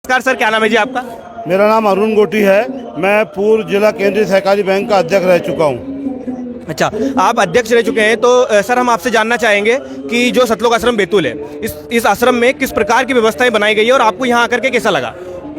नमस्कार सर, क्या नाम है जी आपका? मेरा नाम अरुण गोटी है। मैं पूर्व जिला केंद्रीय सहकारी बैंक का अध्यक्ष रह चुका हूँ। अच्छा, आप अध्यक्ष रह चुके हैं तो सर हम आपसे जानना चाहेंगे कि जो सतलोक आश्रम बैतूल है, इस आश्रम में किस प्रकार की व्यवस्थाएं बनाई गई है और आपको यहाँ आकर के कैसा लगा?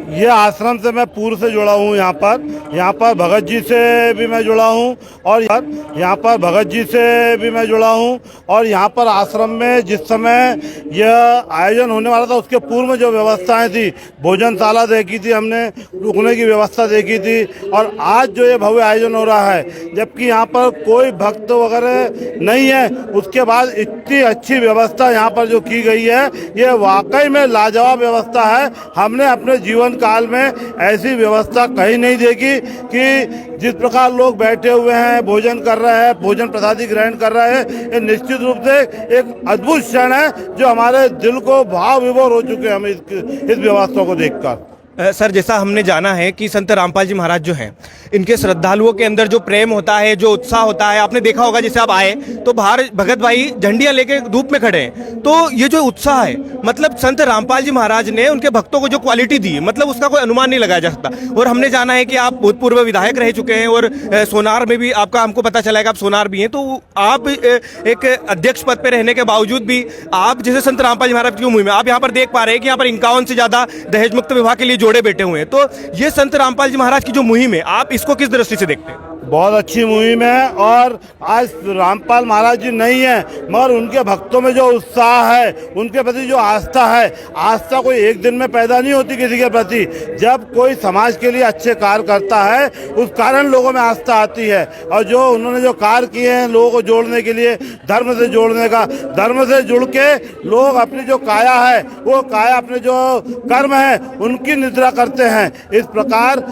ये आश्रम से मैं पूर्व से जुड़ा हूँ। यहाँ पर भगत जी से भी मैं जुड़ा हूँ और यहाँ पर भगत जी से भी मैं जुड़ा हूँ। और यहाँ पर आश्रम में जिस समय यह आयोजन होने वाला था उसके पूर्व में जो व्यवस्थाएं थी, भोजनशाला देखी थी हमने, रुकने की व्यवस्था देखी थी। और आज जो ये भव्य आयोजन हो रहा है, जबकि यहाँ पर कोई भक्त वगैरह नहीं है, उसके बाद इतनी अच्छी व्यवस्था यहाँ पर जो की गई है, ये वाकई में लाजवाब व्यवस्था है। हमने अपने जीवन काल में ऐसी व्यवस्था कहीं नहीं देखी कि जिस प्रकार लोग बैठे हुए हैं, भोजन कर रहे हैं, भोजन प्रसादी ग्रहण कर रहे हैं। ये निश्चित रूप से एक अद्भुत क्षण है जो हमारे दिल को भाव विभोर हो चुके हैं हम इस व्यवस्था को देखकर। सर, जैसा हमने जाना है कि संत रामपाल जी महाराज जो हैं, इनके श्रद्धालुओं के अंदर जो प्रेम होता है, जो उत्साह होता है, आपने देखा होगा जैसे आप आए तो बाहर भगत भाई झंडियां लेके धूप में खड़े हैं। तो ये जो उत्साह है, मतलब संत रामपाल जी महाराज ने उनके भक्तों को जो क्वालिटी दी, मतलब उसका कोई अनुमान नहीं लगाया जा सकता। और हमने जाना है कि आप भूतपूर्व विधायक रह चुके हैं और सोनार में भी आपका, हमको पता चला है कि आप सोनार भी हैं। तो आप एक अध्यक्ष पद पर रहने के बावजूद भी आप जैसे संत रामपाल जी महाराज की मुहिम में आप यहाँ पर देख पा रहे हैं कि यहाँ पर 51 से ज्यादा दहेज मुक्त विवाह के लिए जोड़े बैठे हुए हैं। तो ये संत रामपाल जी महाराज की जो मुहिम है, आप इसको किस दृष्टि से देखते हैं? बहुत अच्छी मुहिम है। और आज रामपाल महाराज जी नहीं है, मगर उनके भक्तों में जो उत्साह है, उनके प्रति जो आस्था है, आस्था कोई एक दिन में पैदा नहीं होती किसी के प्रति। जब कोई समाज के लिए अच्छे कार्य करता है, उस कारण लोगों में आस्था आती है। और जो उन्होंने जो कार्य किए हैं लोगों को जोड़ने के लिए, धर्म से जोड़ने का, धर्म से जुड़ के लोग अपनी जो काया है, वो काया अपने जो कर्म है उनकी निद्रा करते हैं। इस प्रकार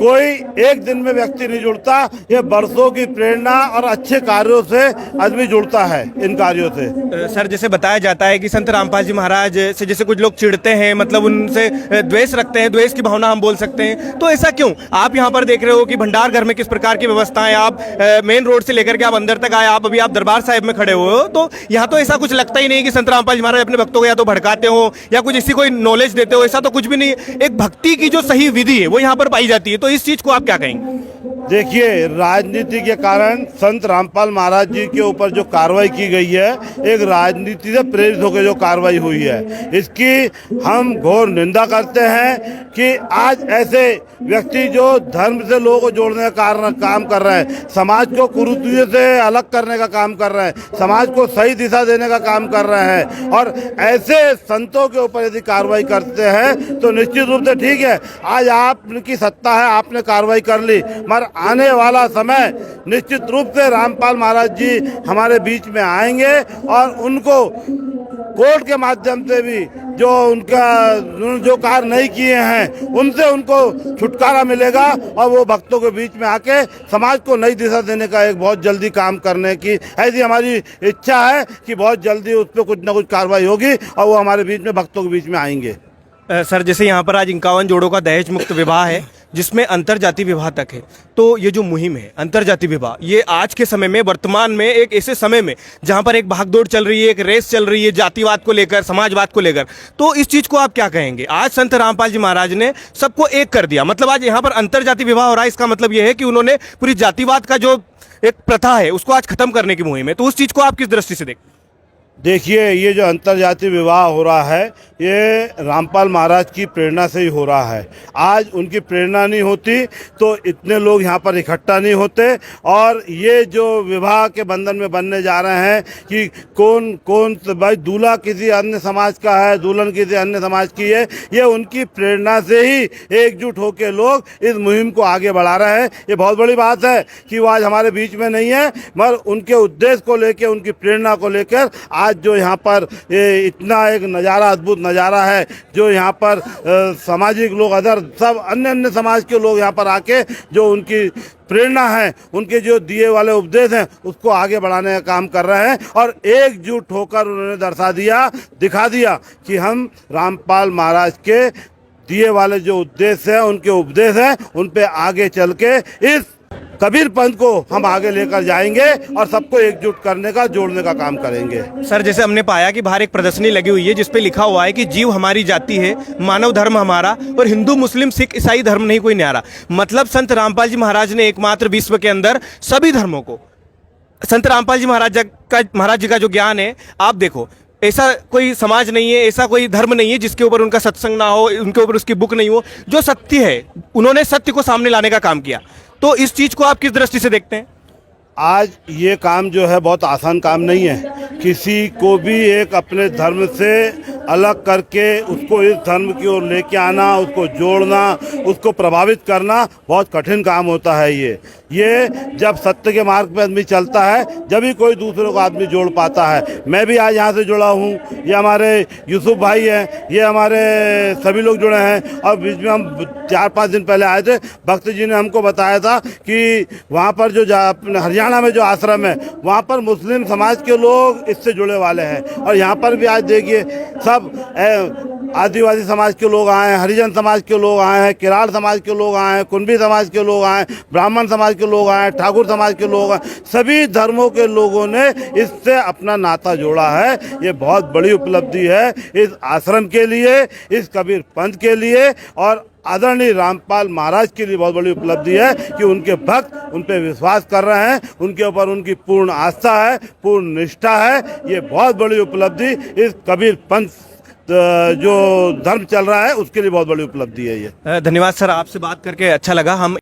कोई एक दिन में व्यक्ति नहीं जुड़ता, ये बरसों की प्रेरणा और अच्छे कार्यों से आदमी जुड़ता है, इन कार्यों से। सर, जैसे बताया जाता है कि संत रामपाल जी महाराज से जैसे कुछ लोग चिढ़ते हैं, मतलब उनसे द्वेष रखते हैं, द्वेष की भावना हम बोल सकते हैं, तो ऐसा क्यों? आप यहाँ पर देख रहे हो कि भंडार घर में किस प्रकार की व्यवस्थाएं, आप मेन रोड से लेकर के आप अंदर तक आए, अभी आप दरबार साहिब में खड़े हुए हो, तो यहाँ तो ऐसा कुछ लगता ही नहीं कि संत रामपाल जी महाराज अपने भक्तों को या तो भड़काते हो या कुछ इसी कोई नॉलेज देते हो, ऐसा तो कुछ भी नहीं। एक भक्ति की जो सही विधि है वो यहाँ पर पाई जाती है। तो इस चीज को आप क्या कहेंगे? देखिए, राजनीति के कारण संत रामपाल महाराज जी के ऊपर जो कार्रवाई की गई है, एक राजनीति से प्रेरित होकर जो कार्रवाई हुई है, इसकी हम घोर निंदा करते हैं कि आज ऐसे व्यक्ति जो धर्म से लोगों को जोड़ने का काम कर रहे हैं, समाज को कुरीतियों से अलग करने का काम कर रहे हैं, समाज को सही दिशा देने का काम कर रहे हैं, और ऐसे संतों के ऊपर यदि कार्रवाई करते हैं तो निश्चित रूप से ठीक है, आज आपकी सत्ता है, आपने कार्रवाई कर ली, मगर आने वाला समय निश्चित रूप से रामपाल महाराज जी हमारे बीच में आएंगे और उनको कोर्ट के माध्यम से भी जो उनका जो कार्य नहीं किए हैं उनसे उनको छुटकारा मिलेगा और वो भक्तों के बीच में आके समाज को नई दिशा देने का एक बहुत जल्दी काम करने की ऐसी हमारी इच्छा है कि बहुत जल्दी उस पर कुछ ना कुछ कार्रवाई होगी और वो हमारे बीच में भक्तों के बीच में आएंगे। सर, जैसे यहाँ पर आज 51 जोड़ों का दहेज मुक्त विवाह है, जिसमें अंतरजातीय विवाह तक है, तो ये जो मुहिम है अंतरजातीय विवाह, ये आज के समय में, वर्तमान में, एक ऐसे समय में जहाँ पर एक भागदौड़ चल रही है, एक रेस चल रही है जातिवाद को लेकर, समाजवाद को लेकर, तो इस चीज को आप क्या कहेंगे? आज संत रामपाल जी महाराज ने सबको एक कर दिया, मतलब आज यहाँ पर अंतरजातीय विवाह हो रहा है, इसका मतलब ये है कि उन्होंने पूरी जातिवाद का जो एक प्रथा है उसको आज खत्म करने की मुहिम है। तो उस चीज को आप किस दृष्टि से देखते? देखिए, ये जो अंतर्जातीय विवाह हो रहा है, ये रामपाल महाराज की प्रेरणा से ही हो रहा है। आज उनकी प्रेरणा नहीं होती तो इतने लोग यहाँ पर इकट्ठा नहीं होते। और ये जो विवाह के बंधन में बनने जा रहे हैं कि कौन कौन भाई दूल्हा किसी अन्य समाज का है, दुल्हन किसी अन्य समाज की है, ये उनकी प्रेरणा से ही एकजुट होकर लोग इस मुहिम को आगे बढ़ा रहे हैं। ये बहुत बड़ी बात है कि वो आज हमारे बीच में नहीं है, मगर उनके उद्देश्य को लेकर, उनकी प्रेरणा को लेकर आज जो यहाँ पर इतना एक नज़ारा, अद्भुत नज़ारा है, जो यहाँ पर सामाजिक लोग, अदर सब अन्य समाज के लोग यहाँ पर आके जो उनकी प्रेरणा है, उनके जो दिए वाले उपदेश हैं, उसको आगे बढ़ाने का काम कर रहे हैं। और एकजुट होकर उन्होंने दिखा दिया कि हम रामपाल महाराज के दिए वाले जो उद्देश्य हैं, उनके उपदेश हैं, उन पे आगे चल के इस कबीर पंथ को हम आगे लेकर जाएंगे और सबको एकजुट करने का, जोड़ने का काम करेंगे। सर, जैसे हमने पाया कि बाहर एक प्रदर्शनी लगी हुई है जिसपे लिखा हुआ है कि जीव हमारी जाति है, मानव धर्म हमारा, और हिंदू मुस्लिम सिख ईसाई धर्म नहीं कोई न्यारा। मतलब संत रामपाल जी महाराज ने एकमात्र विश्व के अंदर सभी धर्मों को, संत रामपाल जी महाराज जी का जो ज्ञान है, आप देखो, ऐसा कोई समाज नहीं है, ऐसा कोई धर्म नहीं है जिसके ऊपर उनका सत्संग ना हो, उनके ऊपर उसकी बुक नहीं हो। जो सत्य है, उन्होंने सत्य को सामने लाने का काम किया। तो इस चीज को आप किस दृष्टि से देखते हैं? आज ये काम जो है बहुत आसान काम नहीं है। किसी को भी एक अपने धर्म से अलग करके उसको इस धर्म की ओर लेके आना, उसको जोड़ना, उसको प्रभावित करना बहुत कठिन काम होता है। ये जब सत्य के मार्ग पे आदमी चलता है, जब ही कोई दूसरे को आदमी जोड़ पाता है। मैं भी आज यहाँ से जुड़ा हूँ, ये हमारे यूसुफ भाई हैं, ये हमारे सभी लोग जुड़े हैं। और बीच में हम 4-5 दिन पहले आए थे, भक्त जी ने हमको बताया था कि वहाँ पर जो हरियाणा में जो आश्रम है, वहाँ पर मुस्लिम समाज के लोग इससे जुड़े वाले हैं। और यहाँ पर भी आज देखिए, सब आदिवासी समाज के लोग आए हैं, हरिजन समाज के लोग आए हैं, किराड़ समाज के लोग आए हैं, कुंभी समाज के लोग आए हैं, ब्राह्मण समाज के लोग आए हैं, ठाकुर समाज के लोग आए, सभी धर्मों के लोगों ने इससे अपना नाता जोड़ा है। ये बहुत बड़ी उपलब्धि है इस आश्रम के लिए, इस कबीर पंथ के लिए, और आदरणीय रामपाल महाराज के लिए बहुत बड़ी उपलब्धि है कि उनके भक्त उन पर विश्वास कर रहे हैं, उनके ऊपर उनकी पूर्ण आस्था है, पूर्ण निष्ठा है। ये बहुत बड़ी उपलब्धि इस कबीर पंथ जो धर्म चल रहा है उसके लिए बहुत बड़ी उपलब्धि है ये। धन्यवाद सर, आपसे बात करके अच्छा लगा। हम